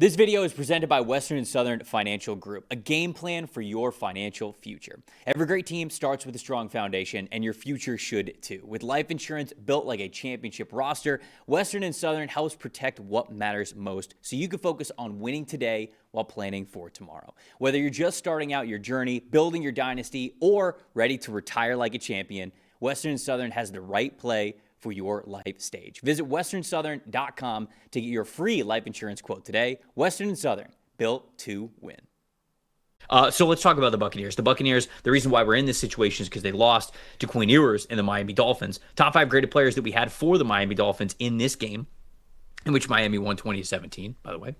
This video is presented by Western and Southern Financial Group, a game plan for your financial future. Every great team starts with a strong foundation, and your future should too. With life insurance built like a championship roster, Western and Southern helps protect what matters most so you can focus on winning today while planning for tomorrow. Whether you're just starting out your journey, building your dynasty, or ready to retire like a champion, Western and Southern has the right play for your life stage. Visit westernsouthern.com to get your free life insurance quote today. Western and Southern, built to win. So let's talk about the Buccaneers. The Buccaneers, the reason why we're in this situation is because they lost to Queen Ewers and the Miami Dolphins. Top 5 graded players that we had for the Miami Dolphins in this game, in which Miami won 20-17, by the way.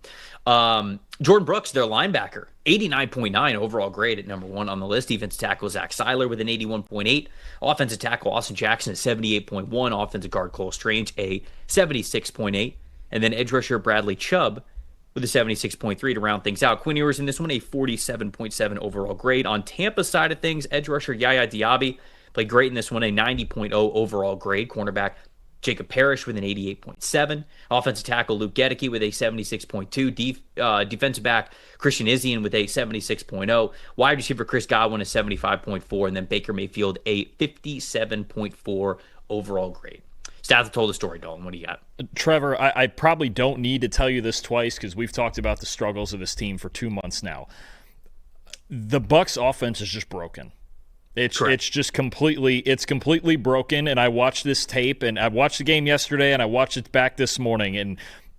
Jordan Brooks, their linebacker, 89.9 overall grade at number 1 on the list. Defensive tackle Zach Seiler with an 81.8. Offensive tackle Austin Jackson at 78.1. Offensive guard Cole Strange a 76.8. And then edge rusher Bradley Chubb with a 76.3 to round things out. Quinn Ewers in this one, a 47.7 overall grade. On Tampa's side of things, edge rusher Yaya Diaby played great in this one, a 90.0 overall grade. Cornerback Jacob Parrish with an 88.7. Offensive tackle Luke Gedeke with a 76.2. Defensive back Christian Izzian with a 76.0. Wide receiver Chris Godwin a 75.4. And then Baker Mayfield a 57.4 overall grade. Stats have told the story, Dalton. What do you got? Trevor, I probably don't need to tell you this twice because we've talked about the struggles of this team for 2 months now. The Bucs offense is just broken. It's just completely broken, and I watched this tape, and I watched the game yesterday, and I watched it back this morning, and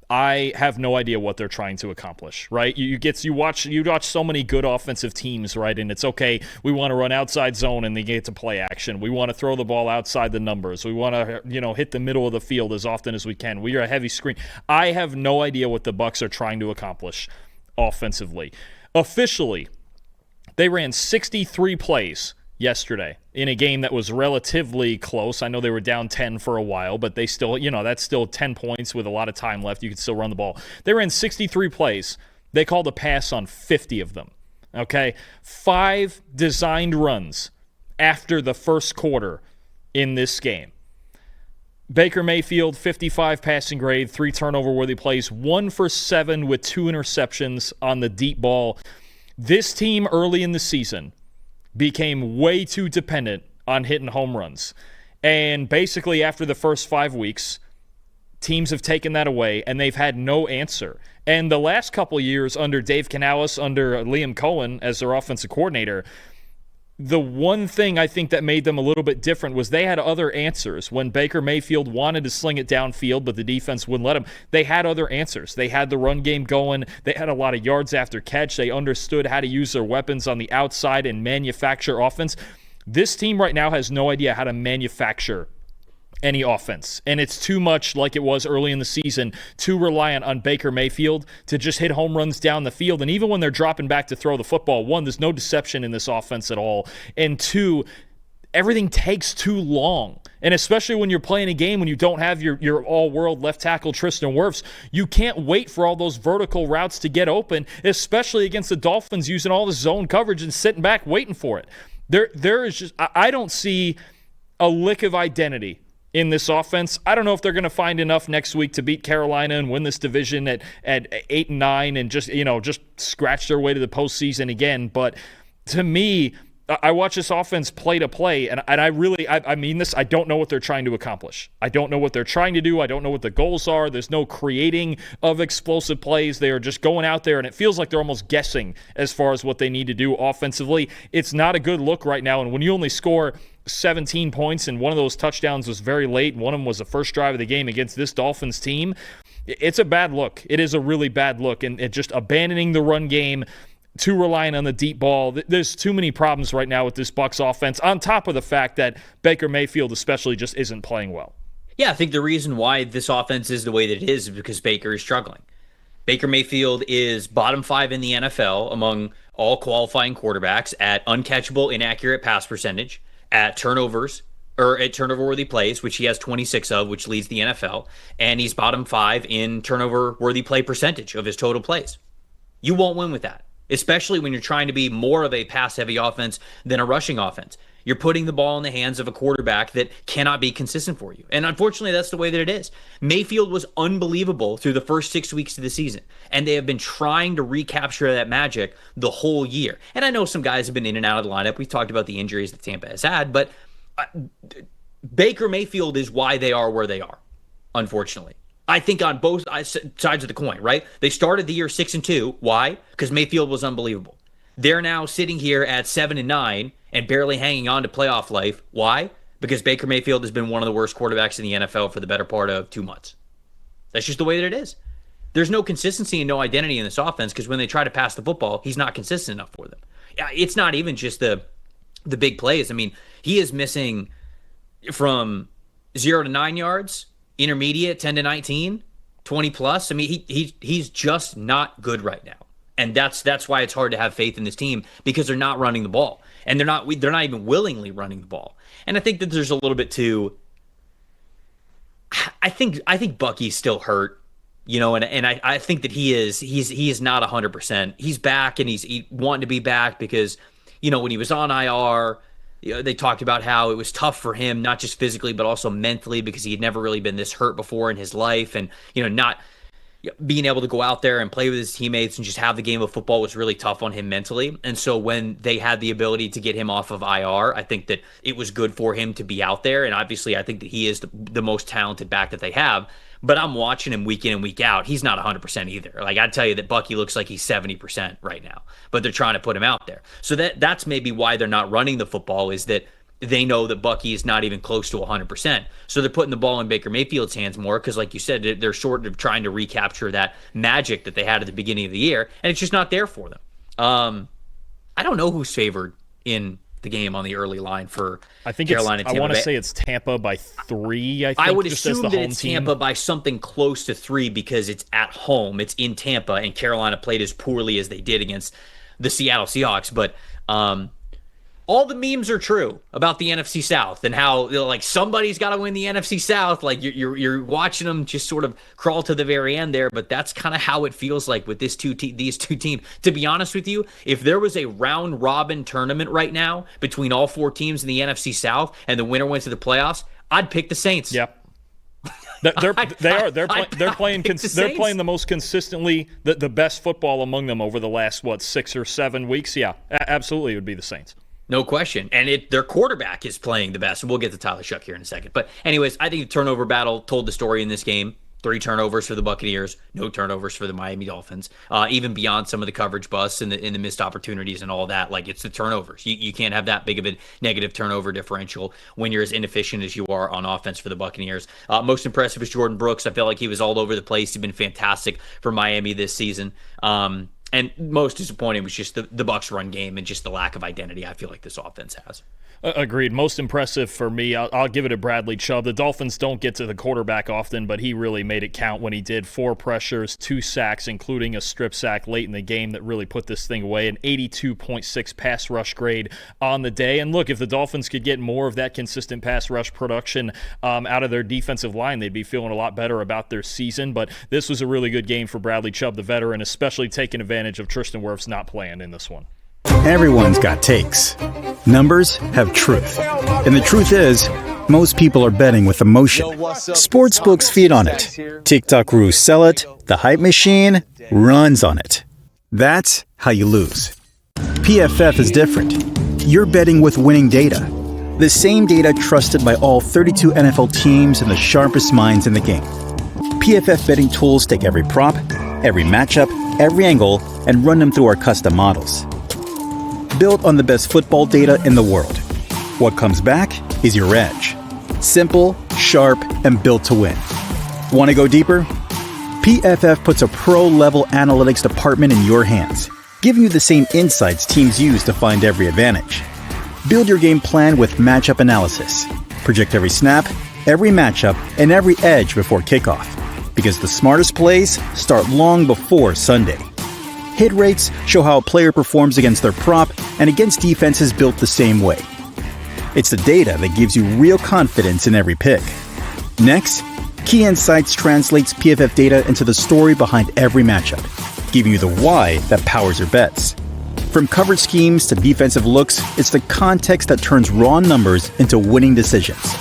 I have no idea what they're trying to accomplish, right? You watch so many good offensive teams, right? And it's okay, we want to run outside zone and they get to play action. We want to throw the ball outside the numbers. We want to, hit the middle of the field as often as we can. We are a heavy screen. I have no idea what the Bucs are trying to accomplish offensively. Officially, they ran 63 plays yesterday in a game that was relatively close. I know they were down 10 for a while, but they still, that's still 10 points with a lot of time left. You can still run the ball. They ran 63 plays. They called a pass on 50 of them. Okay? 5 designed runs after the first quarter in this game. Baker Mayfield, 55 passing grade, 3 turnover-worthy plays, 1 for 7 with 2 interceptions on the deep ball. This team early in the season became way too dependent on hitting home runs. And basically after the first 5 weeks, teams have taken that away, and they've had no answer. And the last couple years under Dave Canales, under Liam Cohen as their offensive coordinator, the one thing I think that made them a little bit different was they had other answers. When Baker Mayfield wanted to sling it downfield, but the defense wouldn't let him, they had other answers. They had the run game going. They had a lot of yards after catch. They understood how to use their weapons on the outside and manufacture offense. This team right now has no idea how to manufacture any offense. And it's too much like it was early in the season, too reliant on Baker Mayfield to just hit home runs down the field. And even when they're dropping back to throw the football, 1, there's no deception in this offense at all. And 2, everything takes too long. And especially when you're playing a game when you don't have your all-world left tackle Tristan Wirfs, you can't wait for all those vertical routes to get open, especially against the Dolphins using all the zone coverage and sitting back waiting for it. There is just, I don't see a lick of identity in this offense. I don't know if they're going to find enough next week to beat Carolina and win this division at 8-9 and just scratch their way to the postseason again. But to me, I watch this offense play to play, and I mean this, I don't know what they're trying to accomplish. I don't know what they're trying to do. I don't know what the goals are. There's no creating of explosive plays. They are just going out there, and it feels like they're almost guessing as far as what they need to do offensively. It's not a good look right now, and when you only score 17 points, and one of those touchdowns was very late, and one of them was the first drive of the game against this Dolphins team, it's a bad look. It is a really bad look, and just abandoning the run game, too reliant on the deep ball. There's too many problems right now with this Bucs offense, on top of the fact that Baker Mayfield especially just isn't playing well. Yeah, I think the reason why this offense is the way that it is because Baker is struggling. Baker Mayfield is bottom 5 in the NFL among all qualifying quarterbacks at uncatchable, inaccurate pass percentage, at turnovers, or at turnover-worthy plays, which he has 26 of, which leads the NFL, and he's bottom 5 in turnover-worthy play percentage of his total plays. You won't win with that, especially when you're trying to be more of a pass-heavy offense than a rushing offense. You're putting the ball in the hands of a quarterback that cannot be consistent for you. And unfortunately, that's the way that it is. Mayfield was unbelievable through the first 6 weeks of the season, and they have been trying to recapture that magic the whole year. And I know some guys have been in and out of the lineup. We've talked about the injuries that Tampa has had, but Baker Mayfield is why they are where they are, unfortunately. I think on both sides of the coin, right? They started the year 6-2. Why? Because Mayfield was unbelievable. They're now sitting here at 7-9 and barely hanging on to playoff life. Why? Because Baker Mayfield has been one of the worst quarterbacks in the NFL for the better part of 2 months. That's just the way that it is. There's no consistency and no identity in this offense because when they try to pass the football, he's not consistent enough for them. It's not even just the big plays. I mean, he is missing from 0 to 9 yards, intermediate 10 to 19, 20 plus. I mean, he's just not good right now. And that's why it's hard to have faith in this team because they're not running the ball. And they're not even willingly running the ball. And I think that there's a little bit too. I think Bucky's still hurt, and I think that he is not 100%. He's back and he's wanting to be back because, when he was on IR, they talked about how it was tough for him, not just physically, but also mentally because he had never really been this hurt before in his life. And, not being able to go out there and play with his teammates and just have the game of football was really tough on him mentally. And so when they had the ability to get him off of IR, I think that it was good for him to be out there. And obviously, I think that he is the most talented back that they have. But I'm watching him week in and week out. He's not 100% either. Like, I'd tell you that Bucky looks like he's 70% right now. But they're trying to put him out there. So that's maybe why they're not running the football is that they know that Bucky is not even close to 100%. So they're putting the ball in Baker Mayfield's hands more because, like you said, they're sort of trying to recapture that magic that they had at the beginning of the year, and it's just not there for them. I don't know who's favored in the game on the early line for Carolina. I want to say it's Tampa by 3, I think. I would assume that it's Tampa by something close to 3 because it's at home. It's in Tampa, and Carolina played as poorly as they did against the Seattle Seahawks. But all the memes are true about the NFC South and how like somebody's got to win the NFC South. Like you're watching them just sort of crawl to the very end there, but that's kind of how it feels like with these two teams. To be honest with you, if there was a round robin tournament right now between all 4 teams in the NFC South and the winner went to the playoffs, I'd pick the Saints. Yep. They're playing the most consistently the best football among them over the last 6 or 7 weeks. Yeah, absolutely, it would be the Saints. No question. And their quarterback is playing the best. And we'll get to Tyler Shuck here in a second. But anyways, I think the turnover battle told the story in this game. 3 turnovers for the Buccaneers, no turnovers for the Miami Dolphins. Even beyond some of the coverage busts and the missed opportunities and all that, like it's the turnovers. You can't have that big of a negative turnover differential when you're as inefficient as you are on offense for the Buccaneers. Most impressive is Jordan Brooks. I felt like he was all over the place. He's been fantastic for Miami this season. And most disappointing was just the Bucs run game and just the lack of identity I feel like this offense has. Agreed. Most impressive for me, I'll give it to Bradley Chubb. The Dolphins don't get to the quarterback often, but he really made it count when he did. 4 pressures, 2 sacks, including a strip sack late in the game that really put this thing away. An 82.6 pass rush grade on the day. And look, if the Dolphins could get more of that consistent pass rush production out of their defensive line, they'd be feeling a lot better about their season. But this was a really good game for Bradley Chubb, the veteran, especially taking advantage of Tristan Wirfs not playing in this one. Everyone's got takes. Numbers have truth. And the truth is, most people are betting with emotion. Sportsbooks feed on it. TikTok rules sell it. The hype machine runs on it. That's how you lose. PFF is different. You're betting with winning data. The same data trusted by all 32 NFL teams and the sharpest minds in the game. PFF betting tools take every prop, every matchup, every angle, and run them through our custom models. Built on the best football data in the world. What comes back is your edge. Simple, sharp, and built to win. Want to go deeper? PFF puts a pro-level analytics department in your hands, giving you the same insights teams use to find every advantage. Build your game plan with matchup analysis. Project every snap, every matchup, and every edge before kickoff. Because the smartest plays start long before Sunday. Hit rates show how a player performs against their prop and against defenses built the same way. It's the data that gives you real confidence in every pick. Next, Key Insights translates PFF data into the story behind every matchup, giving you the why that powers your bets. From coverage schemes to defensive looks, it's the context that turns raw numbers into winning decisions.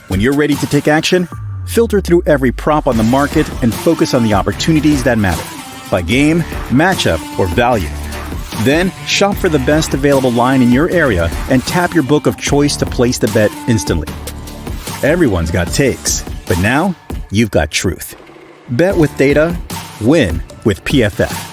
When you're ready to take action, filter through every prop on the market and focus on the opportunities that matter, by game, matchup, or value. Then, shop for the best available line in your area and tap your book of choice to place the bet instantly. Everyone's got takes, but now you've got truth. Bet with data, win with PFF.